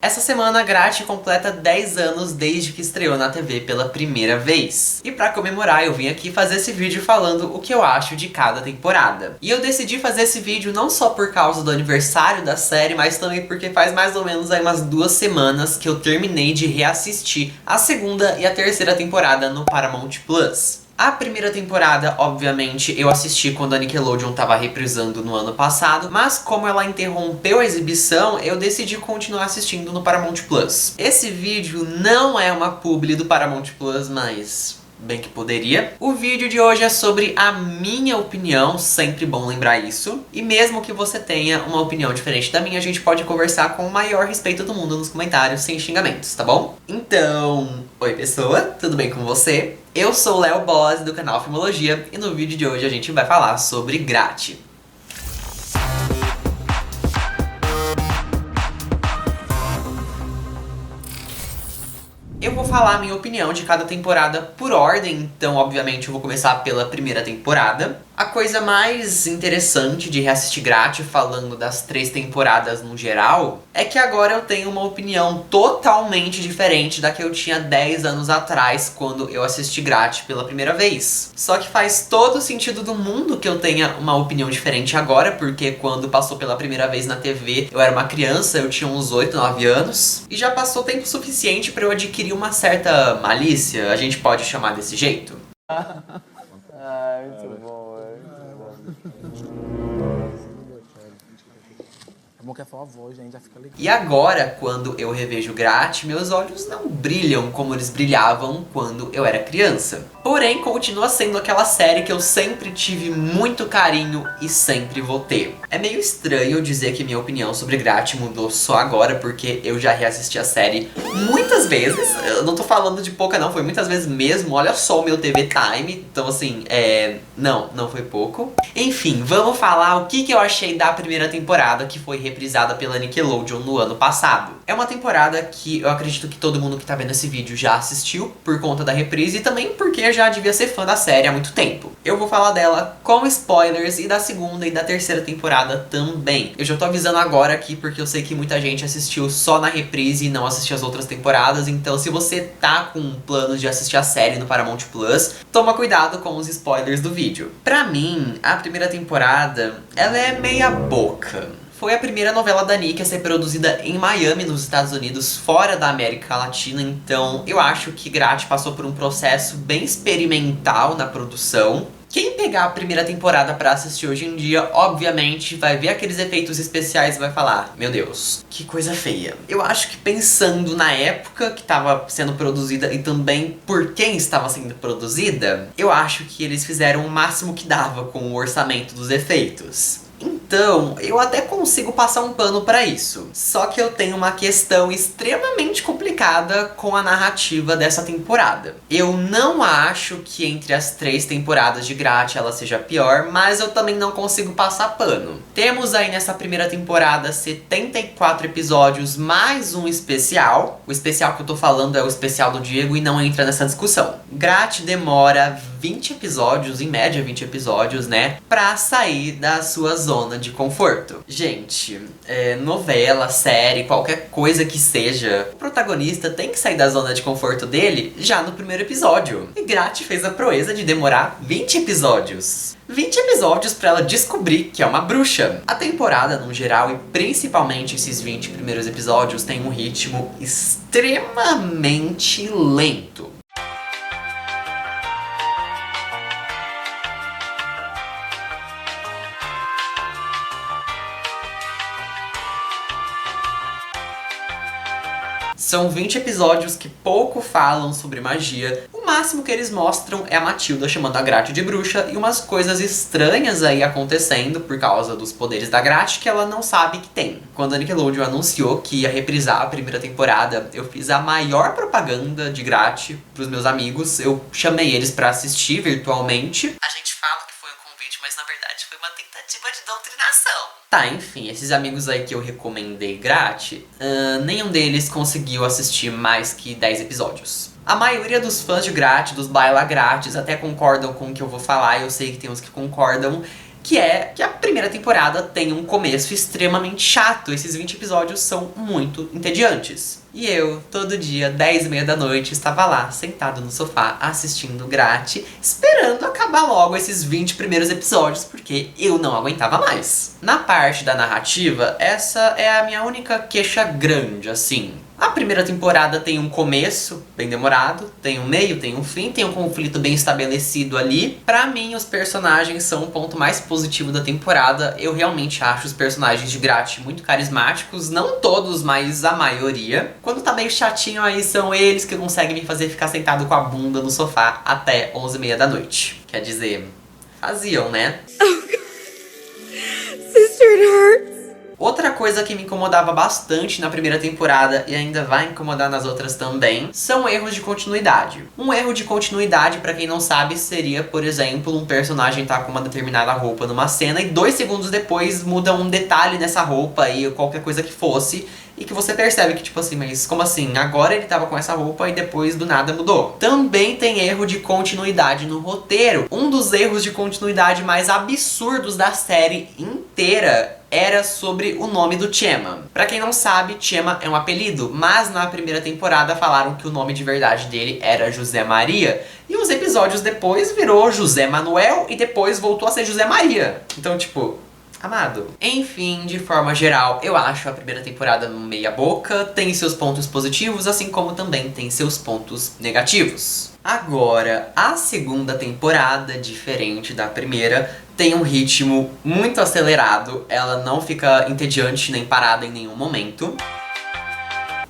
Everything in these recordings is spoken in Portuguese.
Essa semana a Grat completa 10 anos desde que estreou na TV pela primeira vez. E pra comemorar eu vim aqui fazer esse vídeo falando o que eu acho de cada temporada. E eu decidi fazer esse vídeo não só por causa do aniversário da série, mas também porque faz mais ou menos aí umas 2 semanas que eu terminei de reassistir a segunda e a terceira temporada no Paramount Plus. A primeira temporada, obviamente, eu assisti quando a Nickelodeon tava reprisando no ano passado, mas como ela interrompeu a exibição, eu decidi continuar assistindo no Paramount Plus. Esse vídeo não é uma publi do Paramount Plus, mas bem que poderia. O vídeo de hoje é sobre a minha opinião, sempre bom lembrar isso. E mesmo que você tenha uma opinião diferente da minha, a gente pode conversar com o maior respeito do mundo nos comentários, sem xingamentos, tá bom? Então, oi pessoa, tudo bem com você? Eu sou o Léo Boss do canal Filmologia e no vídeo de hoje a gente vai falar sobre Grat. Eu vou falar a minha opinião de cada temporada por ordem, então obviamente eu vou começar pela primeira temporada. A coisa mais interessante de reassistir Grat, falando das 3 temporadas no geral, é que agora eu tenho uma opinião totalmente diferente da que eu tinha 10 anos atrás, quando eu assisti Grat pela primeira vez. Só que faz todo o sentido do mundo que eu tenha uma opinião diferente agora, porque quando passou pela primeira vez na TV, eu era uma criança, eu tinha uns 8, 9 anos, e já passou tempo suficiente para eu adquirir uma certa malícia, a gente pode chamar desse jeito. Muito bom, É bom que é só a voz, né? Já fica legal. E agora, quando eu revejo Grat, meus olhos não brilham como eles brilhavam quando eu era criança. Porém, continua sendo aquela série que eu sempre tive muito carinho e sempre vou ter. É meio estranho dizer que minha opinião sobre Grat mudou só agora, porque eu já reassisti a série muitas vezes. Eu não tô falando de pouca não, foi muitas vezes mesmo. Olha só o meu TV Time. Então assim, não foi pouco. Enfim, vamos falar o que eu achei da primeira temporada, que foi reprisada pela Nickelodeon no ano passado. É uma temporada que eu acredito que todo mundo que tá vendo esse vídeo já assistiu por conta da reprise e também porque eu já devia ser fã da série há muito tempo. Eu vou falar dela com spoilers e da segunda e da terceira temporada também. Eu já tô avisando agora aqui porque eu sei que muita gente assistiu só na reprise e não assistiu as outras temporadas, então se você tá com planos de assistir a série no Paramount Plus, toma cuidado com os spoilers do vídeo. Pra mim, a primeira temporada, ela é meia boca. Foi a primeira novela da Nick a ser produzida em Miami, nos Estados Unidos, fora da América Latina, então eu acho que Grat passou por um processo bem experimental na produção. Quem pegar a primeira temporada pra assistir hoje em dia, obviamente, vai ver aqueles efeitos especiais e vai falar: meu Deus, que coisa feia. Eu acho que pensando na época que estava sendo produzida e também por quem estava sendo produzida, eu acho que eles fizeram o máximo que dava com o orçamento dos efeitos. Então, eu até consigo passar um pano pra isso. Só que eu tenho uma questão extremamente complicada com a narrativa dessa temporada. Eu não acho que entre as 3 temporadas de Grat ela seja pior, mas eu também não consigo passar pano. Temos aí nessa primeira temporada 74 episódios mais um especial. O especial que eu tô falando é o especial do Diego e não entra nessa discussão. Grat demora 20 episódios, em média 20 episódios, né, pra sair da sua zona de conforto. Gente, novela, série, qualquer coisa que seja, o protagonista tem que sair da zona de conforto dele já no primeiro episódio. E Grat fez a proeza de demorar 20 episódios. 20 episódios pra ela descobrir que é uma bruxa. A temporada, no geral, e principalmente esses 20 primeiros episódios, tem um ritmo extremamente lento. São 20 episódios que pouco falam sobre magia. O máximo que eles mostram é a Matilda chamando a Grat de bruxa e umas coisas estranhas aí acontecendo por causa dos poderes da Grat que ela não sabe que tem. Quando a Nickelodeon anunciou que ia reprisar a primeira temporada, eu fiz a maior propaganda de Grat pros meus amigos. Eu chamei eles pra assistir virtualmente. A gente fala que foi um convite, mas na verdade foi uma tentativa de doutrinação. Tá, enfim, esses amigos aí que eu recomendei Grat, nenhum deles conseguiu assistir mais que 10 episódios. A maioria dos fãs de Grat, dos Baila Gratis, até concordam com o que eu vou falar, eu sei que tem uns que concordam, que é que a primeira temporada tem um começo extremamente chato. Esses 20 episódios são muito entediantes. E eu, todo dia, 10h30 da noite, estava lá, sentado no sofá, assistindo Grátis, esperando acabar logo esses 20 primeiros episódios, porque eu não aguentava mais. Na parte da narrativa, essa é a minha única queixa grande, assim. A primeira temporada tem um começo bem demorado, tem um meio, tem um fim, tem um conflito bem estabelecido ali. Pra mim, os personagens são o ponto mais positivo da temporada. Eu realmente acho os personagens de Grátis muito carismáticos, não todos, mas a maioria. Quando tá meio chatinho aí, são eles que conseguem me fazer ficar sentado com a bunda no sofá até 11h30 da noite. Quer dizer, faziam, né? Sister, it hurts. Outra coisa que me incomodava bastante na primeira temporada e ainda vai incomodar nas outras também, são erros de continuidade. Um erro de continuidade, pra quem não sabe, seria, por exemplo, um personagem tá com uma determinada roupa numa cena e 2 segundos depois muda um detalhe nessa roupa e qualquer coisa que fosse, e que você percebe que, tipo assim, mas como assim? Agora ele tava com essa roupa e depois do nada mudou. Também tem erro de continuidade no roteiro. Um dos erros de continuidade mais absurdos da série inteira era sobre o nome do Chema. Pra quem não sabe, Chema é um apelido, mas na primeira temporada falaram que o nome de verdade dele era José Maria. E uns episódios depois virou José Manuel e depois voltou a ser José Maria. Então, tipo, amado. Enfim, de forma geral, eu acho a primeira temporada meia boca, tem seus pontos positivos, assim como também tem seus pontos negativos. Agora, a segunda temporada, diferente da primeira, tem um ritmo muito acelerado, ela não fica entediante nem parada em nenhum momento.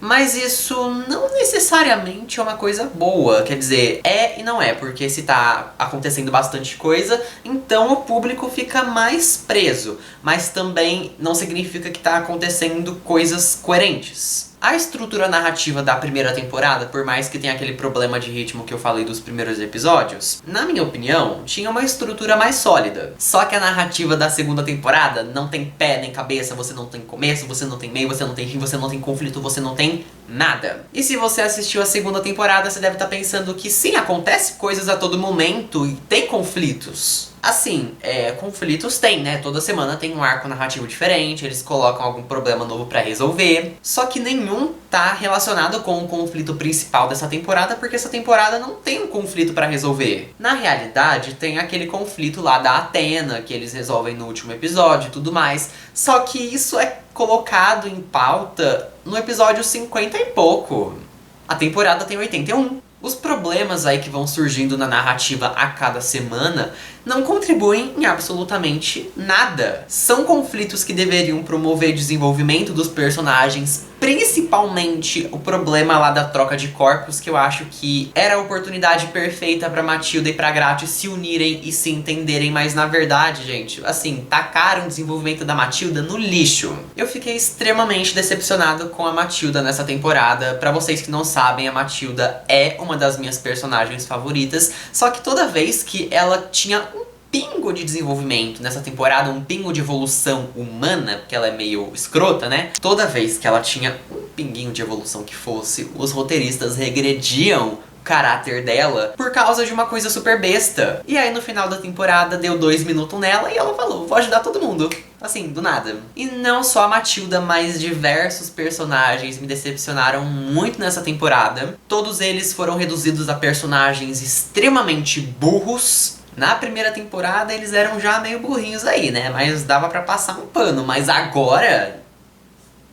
Mas isso não necessariamente é uma coisa boa, quer dizer, é e não é, porque se tá acontecendo bastante coisa, então o público fica mais preso, mas também não significa que tá acontecendo coisas coerentes. A estrutura narrativa da primeira temporada, por mais que tenha aquele problema de ritmo que eu falei dos primeiros episódios, na minha opinião, tinha uma estrutura mais sólida. Só que a narrativa da segunda temporada não tem pé nem cabeça, você não tem começo, você não tem meio, você não tem fim, você não tem conflito, você não tem nada. E se você assistiu a segunda temporada, você deve estar pensando que sim, acontece coisas a todo momento e tem conflitos. Assim, conflitos tem, né? Toda semana tem um arco narrativo diferente, eles colocam algum problema novo pra resolver. Só que nenhum tá relacionado com o conflito principal dessa temporada, porque essa temporada não tem um conflito pra resolver. Na realidade, tem aquele conflito lá da Athena, que eles resolvem no último episódio e tudo mais. Só que isso é colocado em pauta no episódio 50 e pouco. A temporada tem 81. Os problemas aí que vão surgindo na narrativa a cada semana não contribuem em absolutamente nada. São conflitos que deveriam promover desenvolvimento dos personagens, principalmente o problema lá da troca de corpos, que eu acho que era a oportunidade perfeita pra Matilda e pra Grátis se unirem e se entenderem, mas na verdade, gente, assim, tacaram o desenvolvimento da Matilda no lixo. Eu fiquei extremamente decepcionado com a Matilda nessa temporada. Pra vocês que não sabem, a Matilda é uma das minhas personagens favoritas, só que toda vez que ela tinha um pingo de desenvolvimento nessa temporada, um pingo de evolução humana, porque ela é meio escrota, né? Toda vez que ela tinha um pinguinho de evolução que fosse, os roteiristas regrediam o caráter dela por causa de uma coisa super besta. E aí no final da temporada deu 2 minutos nela e ela falou, vou ajudar todo mundo. Assim, do nada. E não só a Matilda, mas diversos personagens me decepcionaram muito nessa temporada. Todos eles foram reduzidos a personagens extremamente burros. Na primeira temporada eles eram já meio burrinhos aí, né? Mas dava pra passar um pano. Mas agora,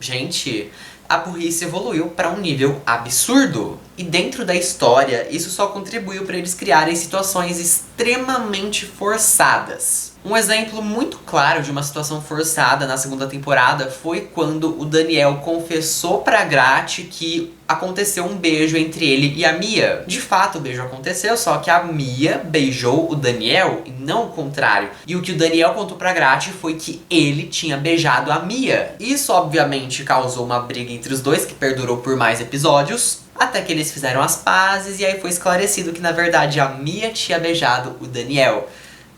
gente, a burrice evoluiu pra um nível absurdo. E dentro da história, isso só contribuiu pra eles criarem situações extremamente forçadas. Um exemplo muito claro de uma situação forçada na segunda temporada foi quando o Daniel confessou pra Grátis que aconteceu um beijo entre ele e a Mia. De fato, o beijo aconteceu, só que a Mia beijou o Daniel e não o contrário. E o que o Daniel contou pra Grátis foi que ele tinha beijado a Mia. Isso, obviamente, causou uma briga entre os dois, que perdurou por mais episódios. Até que eles fizeram as pazes e aí foi esclarecido que, na verdade, a Mia tinha beijado o Daniel.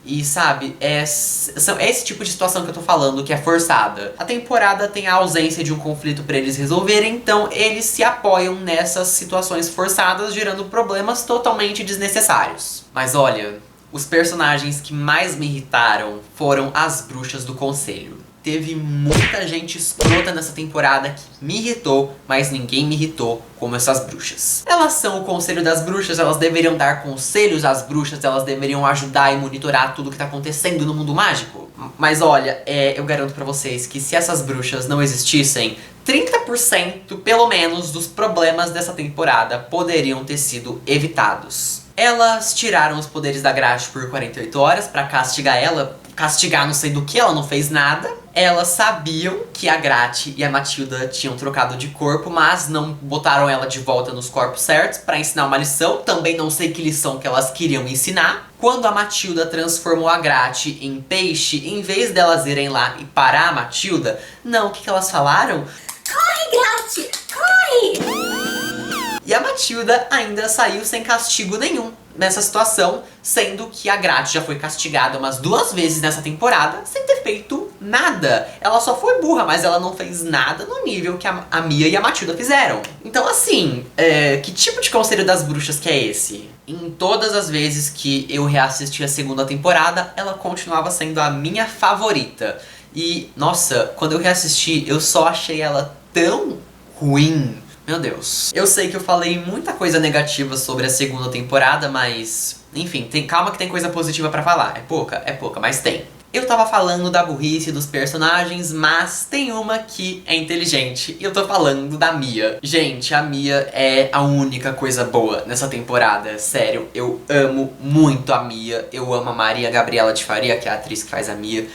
E sabe, é esse tipo de situação que eu tô falando, que é forçada. A temporada tem a ausência de um conflito pra eles resolverem, então eles se apoiam nessas situações forçadas, gerando problemas totalmente desnecessários. Mas olha, Os personagens que mais me irritaram foram as bruxas do conselho. Teve muita gente escrota nessa temporada que me irritou, mas ninguém me irritou como essas bruxas. Elas são o conselho das bruxas, elas deveriam dar conselhos às bruxas, elas deveriam ajudar e monitorar tudo que tá acontecendo no mundo mágico. Mas olha, eu garanto pra vocês que se essas bruxas não existissem, 30% pelo menos dos problemas dessa temporada poderiam ter sido evitados. Elas tiraram os poderes da Grátis por 48 horas pra castigar ela, castigar não sei do que, ela não fez nada. Elas sabiam que a Grátis e a Matilda tinham trocado de corpo, mas não botaram ela de volta nos corpos certos pra ensinar uma lição. Também não sei que lição que elas queriam ensinar. Quando a Matilda transformou a Grátis em peixe, em vez delas irem lá e parar a Matilda, não, o que elas falaram? Corre, Grátis, corre! E a Matilda ainda saiu sem castigo nenhum nessa situação, sendo que a Grátis já foi castigada umas 2 vezes nessa temporada sem ter feito nada. Ela só foi burra, mas ela não fez nada no nível que a Mia e a Matilda fizeram. Então assim, que tipo de conselho das bruxas que é esse? Em todas as vezes que eu reassisti a segunda temporada, ela continuava sendo a minha favorita. E, nossa, quando eu reassisti, eu só achei ela tão ruim. Meu Deus. Eu sei que eu falei muita coisa negativa sobre a segunda temporada, mas... enfim, calma que tem coisa positiva pra falar. É pouca, mas tem. Eu tava falando da burrice dos personagens, mas tem uma que é inteligente. E eu tô falando da Mia. Gente, a Mia é a única coisa boa nessa temporada. Sério, eu amo muito a Mia. Eu amo a Maria Gabriela de Faria, que é a atriz que faz a Mia.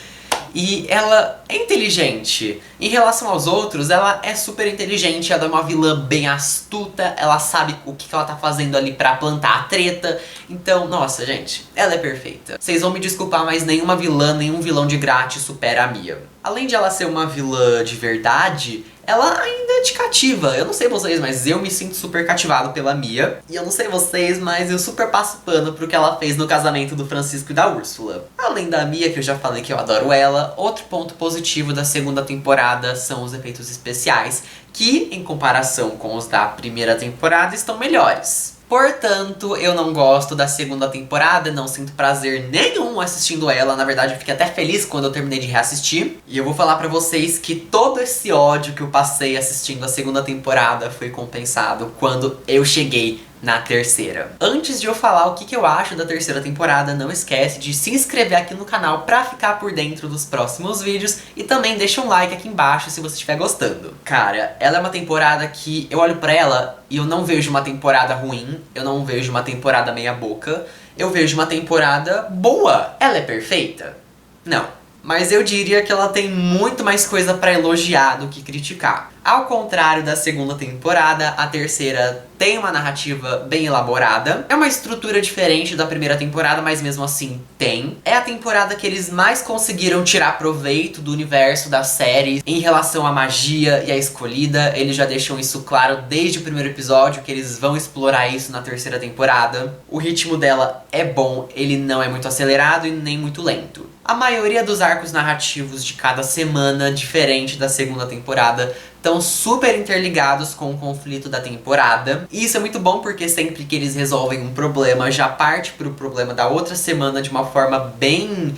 E ela é inteligente. Em relação aos outros, ela é super inteligente. Ela é uma vilã bem astuta. Ela sabe o que ela tá fazendo ali pra plantar a treta. Então, nossa, gente, ela é perfeita. Vocês vão me desculpar, mas nenhuma vilã, nenhum vilão de Grátis supera a Mia. Além de ela ser uma vilã de verdade, ela ainda te cativa. Eu não sei vocês, mas eu me sinto super cativado pela Mia. E eu não sei vocês, mas eu super passo pano pro que ela fez no casamento do Francisco e da Úrsula. Além da Mia, que eu já falei que eu adoro ela, outro ponto positivo da segunda temporada são os efeitos especiais, que, em comparação com os da primeira temporada, estão melhores. Portanto, eu não gosto da segunda temporada, não sinto prazer nenhum assistindo ela. Na verdade, eu fiquei até feliz quando eu terminei de reassistir. E eu vou falar pra vocês que todo esse ódio que eu passei assistindo a segunda temporada foi compensado quando eu cheguei na terceira. Antes de eu falar o que eu acho da terceira temporada, não esquece de se inscrever aqui no canal pra ficar por dentro dos próximos vídeos e também deixa um like aqui embaixo se você estiver gostando. Cara, ela é uma temporada que eu olho pra ela e eu não vejo uma temporada ruim, eu não vejo uma temporada meia boca, eu vejo uma temporada boa. Ela é perfeita? Não. Mas eu diria que ela tem muito mais coisa pra elogiar do que criticar. Ao contrário da segunda temporada, a terceira tem uma narrativa bem elaborada. É uma estrutura diferente da primeira temporada, mas mesmo assim tem. É a temporada que eles mais conseguiram tirar proveito do universo da série em relação à magia e à escolhida. Eles já deixam isso claro desde o primeiro episódio, que eles vão explorar isso na terceira temporada. O ritmo dela é bom, ele não é muito acelerado e nem muito lento. A maioria dos arcos narrativos de cada semana, diferente da segunda temporada, estão super interligados com o conflito da temporada. E isso é muito bom porque sempre que eles resolvem um problema, já parte pro problema da outra semana de uma forma bem...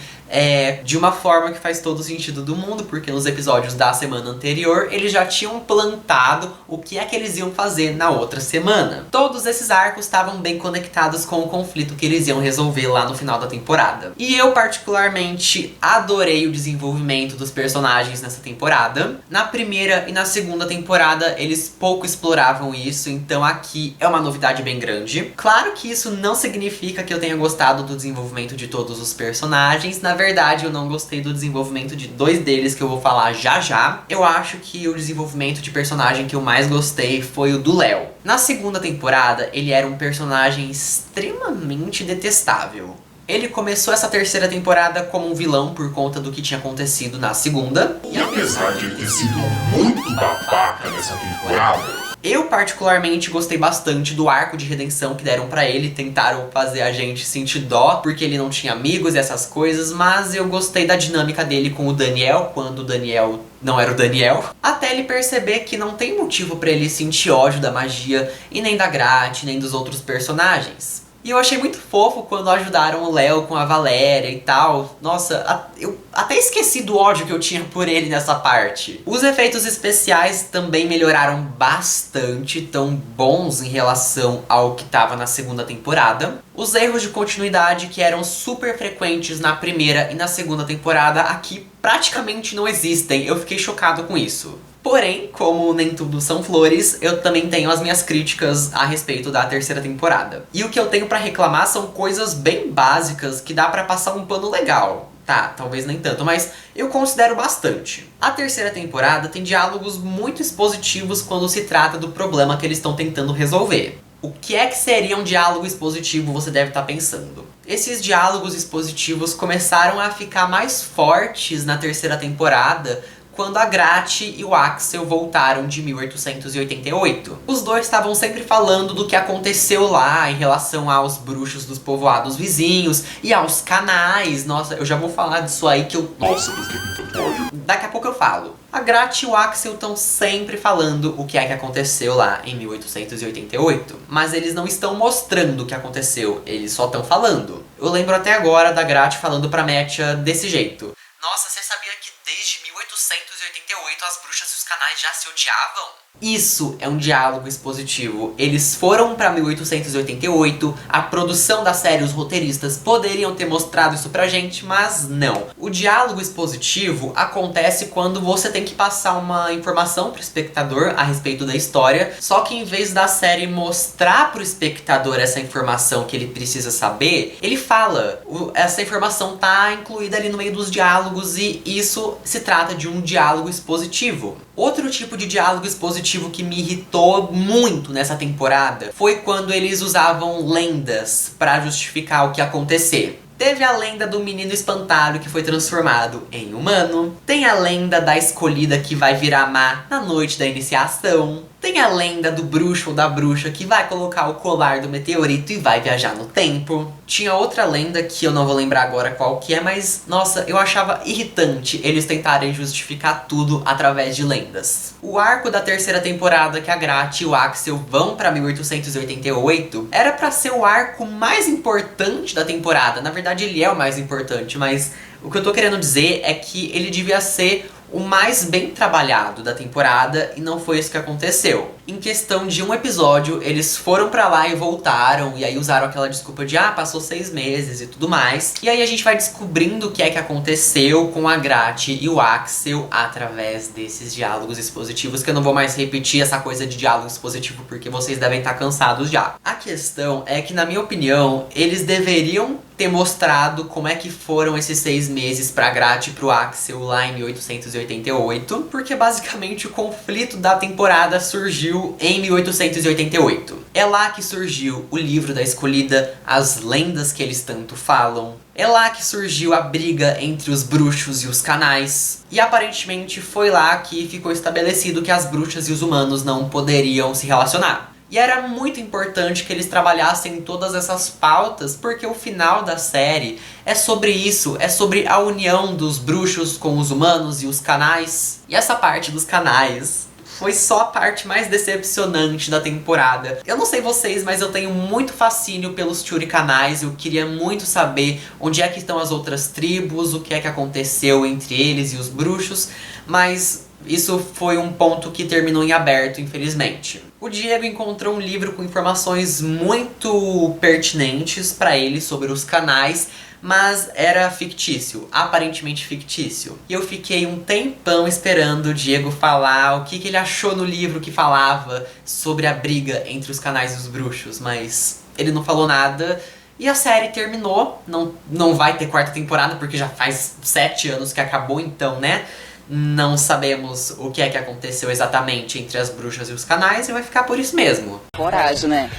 de uma forma que faz todo o sentido do mundo, porque nos episódios da semana anterior eles já tinham plantado o que é que eles iam fazer na outra semana. Todos esses arcos estavam bem conectados com o conflito que eles iam resolver lá no final da temporada. E eu particularmente adorei o desenvolvimento dos personagens nessa temporada. Na primeira e na segunda temporada eles pouco exploravam isso, então aqui é uma novidade bem grande. Claro que isso não significa que eu tenha gostado do desenvolvimento de todos os personagens. Na verdade, eu não gostei do desenvolvimento de 2 deles que eu vou falar já já. Eu acho que o desenvolvimento de personagem que eu mais gostei foi o do Léo. Na segunda temporada, ele era um personagem extremamente detestável. Ele começou essa terceira temporada como um vilão por conta do que tinha acontecido na segunda. E apesar de ele ter sido muito babaca nessa temporada, eu particularmente gostei bastante do arco de redenção que deram pra ele. Tentaram fazer a gente sentir dó, porque ele não tinha amigos e essas coisas. Mas eu gostei da dinâmica dele com o Daniel, quando o Daniel não era o Daniel. Até ele perceber que não tem motivo pra ele sentir ódio da magia, e nem da Grátis, nem dos outros personagens. E eu achei muito fofo quando ajudaram o Léo com a Valéria e tal. Nossa, eu até esqueci do ódio que eu tinha por ele nessa parte. Os efeitos especiais também melhoraram bastante, tão bons em relação ao que tava na segunda temporada. Os erros de continuidade que eram super frequentes na primeira e na segunda temporada aqui praticamente não existem. Eu fiquei chocado com isso. Porém, como nem tudo são flores, eu também tenho as minhas críticas a respeito da terceira temporada. E o que eu tenho pra reclamar são coisas bem básicas que dá pra passar um pano legal. Tá, talvez nem tanto, mas eu considero bastante. A terceira temporada tem diálogos muito expositivos quando se trata do problema que eles estão tentando resolver. O que é que seria um diálogo expositivo, você deve estar pensando. Esses diálogos expositivos começaram a ficar mais fortes na terceira temporada quando a Gráti e o Axel voltaram de 1888. Os dois estavam sempre falando do que aconteceu lá em relação aos bruxos dos povoados vizinhos e aos canais. Nossa, eu já vou falar disso aí que eu... Nossa, eu fiquei com tanto ódio. Daqui a pouco eu falo. A Gráti e o Axel estão sempre falando o que é que aconteceu lá em 1888. Mas eles não estão mostrando o que aconteceu, eles só estão falando. Eu lembro até agora da Gráti falando pra Métia desse jeito. Nossa, você sabia que desde 1888 as bruxas e os canais já se odiavam? Isso é um diálogo expositivo. Eles foram pra 1888, a produção da série, os roteiristas poderiam ter mostrado isso pra gente, mas não. O diálogo expositivo acontece quando você tem que passar uma informação pro espectador a respeito da história, só que em vez da série mostrar pro espectador essa informação que ele precisa saber, ele fala. Essa informação tá incluída ali no meio dos diálogos e isso se trata de um diálogo expositivo. Outro tipo de diálogo expositivo que me irritou muito nessa temporada foi quando eles usavam lendas pra justificar o que ia acontecer. Teve a lenda do menino espantalho que foi transformado em humano. Tem a lenda da escolhida que vai virar má na noite da iniciação. Tem a lenda do bruxo ou da bruxa que vai colocar o colar do meteorito e vai viajar no tempo. Tinha outra lenda que eu não vou lembrar agora qual que é, mas nossa, eu achava irritante eles tentarem justificar tudo através de lendas. O arco da terceira temporada que a Gráti e o Axel vão pra 1888 era pra ser o arco mais importante da temporada. Na verdade ele é o mais importante, mas o que eu tô querendo dizer é que ele devia ser o mais bem trabalhado da temporada e não foi isso que aconteceu. Em questão de um episódio, eles foram pra lá e voltaram, e aí usaram aquela desculpa de passou 6 meses e tudo mais. E aí a gente vai descobrindo o que é que aconteceu com a Gráti e o Axel através desses diálogos expositivos, que eu não vou mais repetir essa coisa de diálogo expositivo porque vocês devem estar cansados já. A questão é que, na minha opinião, eles deveriam ter mostrado como é que foram esses 6 meses pra Gráti e pro Axel lá em 1888, porque basicamente o conflito da temporada surgiu em 1888. É lá que surgiu o livro da escolhida, as lendas que eles tanto falam. É lá que surgiu a briga entre os bruxos e os canais. E aparentemente foi lá que ficou estabelecido que as bruxas e os humanos não poderiam se relacionar. E era muito importante que eles trabalhassem todas essas pautas, porque o final da série é sobre isso, é sobre a união dos bruxos com os humanos e os canais. E essa parte dos canais foi só a parte mais decepcionante da temporada. Eu não sei vocês, mas eu tenho muito fascínio pelos Churicanais. Eu queria muito saber onde é que estão as outras tribos, o que é que aconteceu entre eles e os bruxos, mas isso foi um ponto que terminou em aberto, infelizmente. O Diego encontrou um livro com informações muito pertinentes pra ele sobre os canais, mas era fictício, aparentemente fictício. E eu fiquei um tempão esperando o Diego falar o que ele achou no livro que falava sobre a briga entre os canais e os bruxos, mas ele não falou nada. E a série terminou, não vai ter quarta temporada porque já faz 7 anos que acabou, então, né? Não sabemos o que é que aconteceu exatamente entre as bruxas e os canais e vai ficar por isso mesmo. Coragem, né?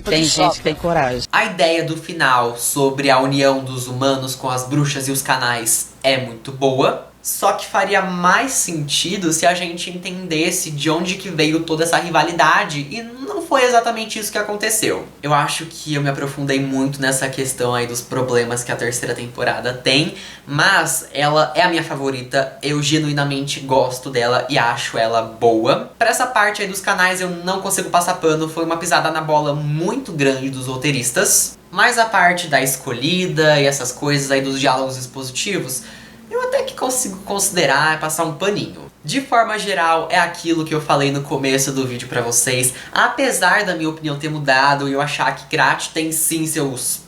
Tem gente que tem coragem. A ideia do final sobre a união dos humanos com as bruxas e os canais é muito boa. Só que faria mais sentido se a gente entendesse de onde que veio toda essa rivalidade, e não foi exatamente isso que aconteceu. Eu acho que eu me aprofundei muito nessa questão aí dos problemas que a terceira temporada tem, mas ela é a minha favorita, eu genuinamente gosto dela e acho ela boa. Pra essa parte aí dos canais eu não consigo passar pano, foi uma pisada na bola muito grande dos roteiristas. Mas a parte da escolhida e essas coisas aí dos diálogos expositivos, eu até que consigo considerar passar um paninho. De forma geral, é aquilo que eu falei no começo do vídeo pra vocês. Apesar da minha opinião ter mudado e eu achar que Grat tem sim seus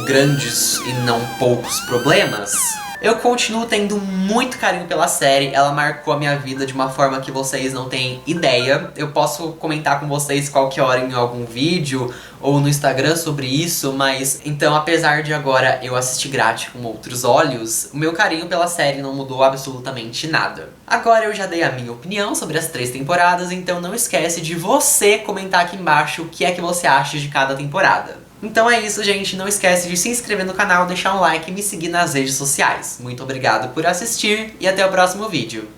grandes e não poucos problemas, eu continuo tendo muito carinho pela série. Ela marcou a minha vida de uma forma que vocês não têm ideia. Eu posso comentar com vocês qualquer hora em algum vídeo ou no Instagram sobre isso, mas então, apesar de agora eu assistir Grat com outros olhos, o meu carinho pela série não mudou absolutamente nada. Agora eu já dei a minha opinião sobre as 3 temporadas, então não esquece de você comentar aqui embaixo o que é que você acha de cada temporada. Então é isso, gente. Não esquece de se inscrever no canal, deixar um like e me seguir nas redes sociais. Muito obrigado por assistir e até o próximo vídeo.